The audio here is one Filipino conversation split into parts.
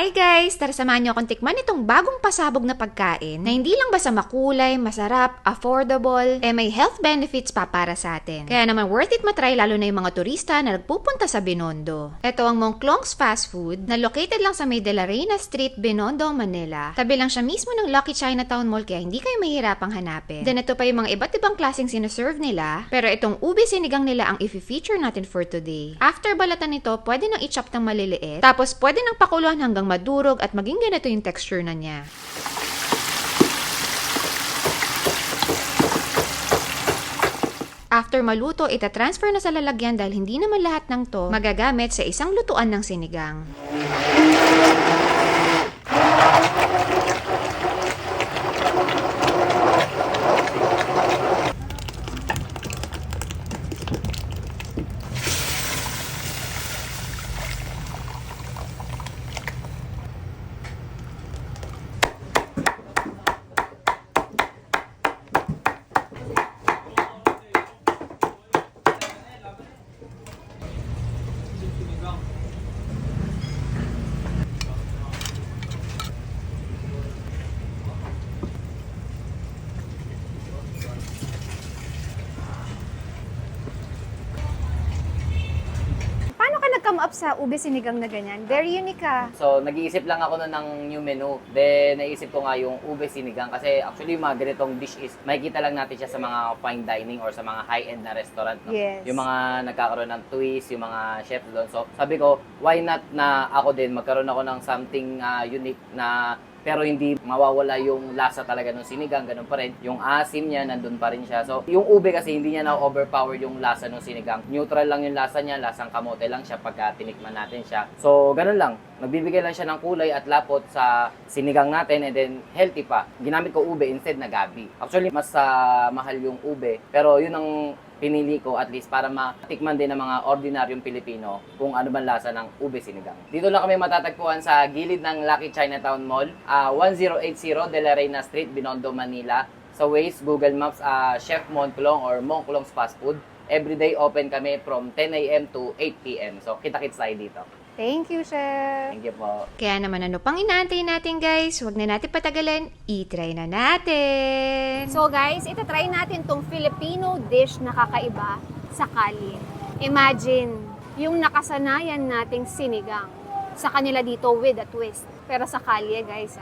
Hi guys! Tara samahan niyo akong tikman itong bagong pasabog na pagkain na hindi lang basta makulay, masarap, affordable, may health benefits pa para sa atin. Kaya naman worth it matry lalo na yung mga turista na nagpupunta sa Binondo. Ito ang Monclong's Fast Food na located lang sa may De La Reina Street, Binondo, Manila. Tabi lang siya mismo ng Lucky Chinatown Mall kaya hindi kayo mahihirapang hanapin. Then ito pa yung mga iba't ibang klaseng sinaserve nila. Pero itong ube sinigang nila ang i-feature natin for today. After balatan nito, pwede nang i-chop ng maliliit. Tapos pwede nang pakuluan hanggang madurog at maging ganito yung texture na niya. After maluto, itatransfer na sa lalagyan dahil hindi naman lahat ng to magagamit sa isang lutuan ng sinigang. Come up sa ube sinigang na ganyan. Very unique ah. So, nag-iisip lang ako nun ng new menu. Then, naisip ko nga yung ube sinigang kasi actually yung mga ganitong dish is makikita lang natin siya sa mga fine dining or sa mga high-end na restaurant. No? Yes. Yung mga nagkakaroon ng twist, yung mga chef doon. So, sabi ko, why not na ako din magkaroon ako ng something unique na pero hindi mawawala yung lasa talaga ng sinigang, ganun pa rin. Yung asim niya, nandun pa rin siya. So, yung ube kasi hindi niya na-overpower yung lasa ng sinigang. Neutral lang yung lasa niya, lasang kamote lang siya pagka tinikman natin siya. So, ganun lang. Nagbibigay lang siya ng kulay at lapot sa sinigang natin and then healthy pa. Ginamit ko ube instead na gabi. Actually, mas mahal yung ube. Pero yun ang pinili ko at least para matikman din ng mga ordinaryong Pilipino kung ano man lasa ng ube sinigang. Dito lang kami matatagpuan sa gilid ng Lucky Chinatown Mall, 1080 De La Reina Street, Binondo, Manila. Sa Waze, Google Maps, Chef Monclong or Monclong's Fast Food. Everyday open kami from 10 a.m. to 8 p.m. So, kita-kits tayo dito. Thank you, Chef. Thank you po. Kaya naman ano pang inaantay natin guys? Huwag na natin patagalan. I-try na natin. So guys, itatry natin tong Filipino dish na kakaiba sa kalye. Imagine, yung nakasanayan nating sinigang. Sa kanila dito with a twist. Pero sa kalye guys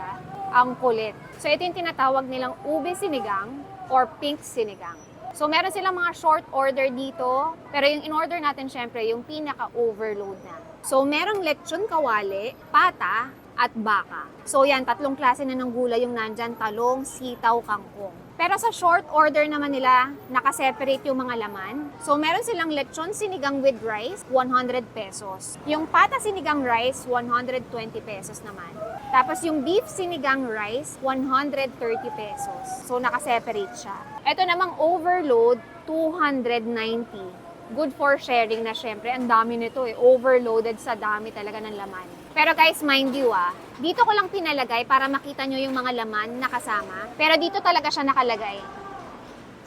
ang kulit. So ito yung tinatawag nilang ube sinigang or pink sinigang. So meron silang mga short order dito, pero yung in-order natin syempre yung pinaka-overload na. So merong lechon kawali, pata, at baka. So yan, tatlong klase na ng gulay yung nandyan, talong, sitaw, kangkong. Pero sa short order naman nila, nakaseparate yung mga laman. So meron silang lechon sinigang with rice, 100 pesos. Yung pata sinigang rice, 120 pesos naman. Tapos yung beef sinigang rice, 130 pesos. So nakaseparate siya. Ito namang overload, 290. Good for sharing na syempre. Ang dami nito overloaded sa dami talaga ng laman. Pero guys, mind you dito ko lang pinalagay para makita nyo yung mga laman na kasama. Pero dito talaga siya nakalagay.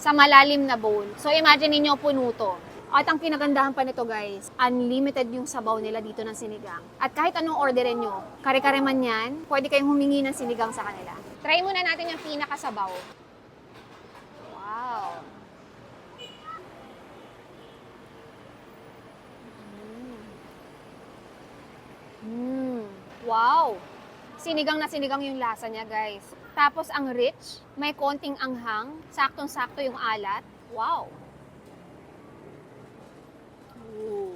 Sa malalim na bowl. So imagine niyo puno to. At ang kinagandahan pa nito guys, unlimited yung sabaw nila dito ng sinigang. At kahit anong orderin nyo, kare-kare man yan, pwede kayong humingi ng sinigang sa kanila. Try muna natin yung pinakasabaw. Wow! Wow! Sinigang na sinigang yung lasa niya, guys. Tapos ang rich, may konting anghang, saktong-sakto yung alat. Wow! Ooh.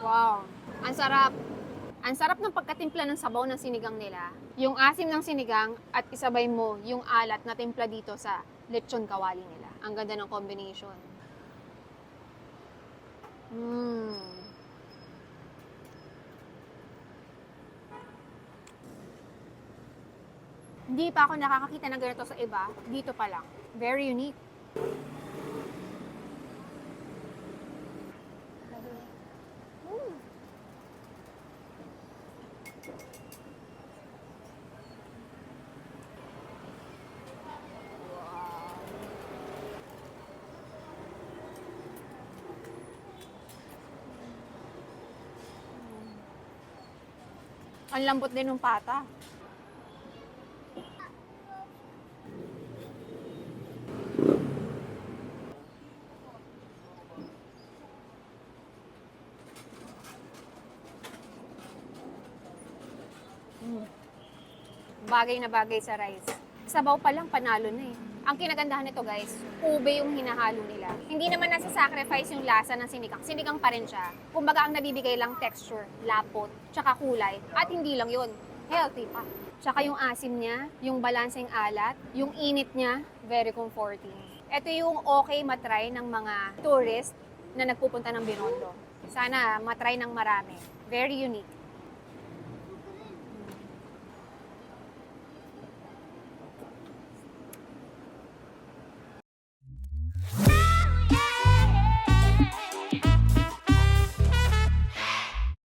Wow! Ang sarap! Ang sarap ng pagkatimpla ng sabaw ng sinigang nila. Yung asim ng sinigang at isabay mo yung alat na timpla dito sa lechon kawali nila. Ang ganda ng combination. Hindi pa ako nakakakita ng ganito sa iba. Dito pa lang. Very unique. Ang lambot din ng pata. Bagay na bagay sa rice. Sabaw pa lang, panalo na eh. Ang kinagandahan nito guys, ube yung hinahalo nila. Hindi naman nasa-sacrifice yung lasa ng sinigang. Sinigang pa rin siya. Kumbaga ang nabibigay lang texture, lapot, tsaka kulay. At hindi lang yun, healthy pa. Tsaka yung asim niya, yung balanseng alat, yung init niya, very comforting. Ito yung okay matry ng mga tourist na nagpupunta ng Binondo. Sana matry ng marami. Very unique.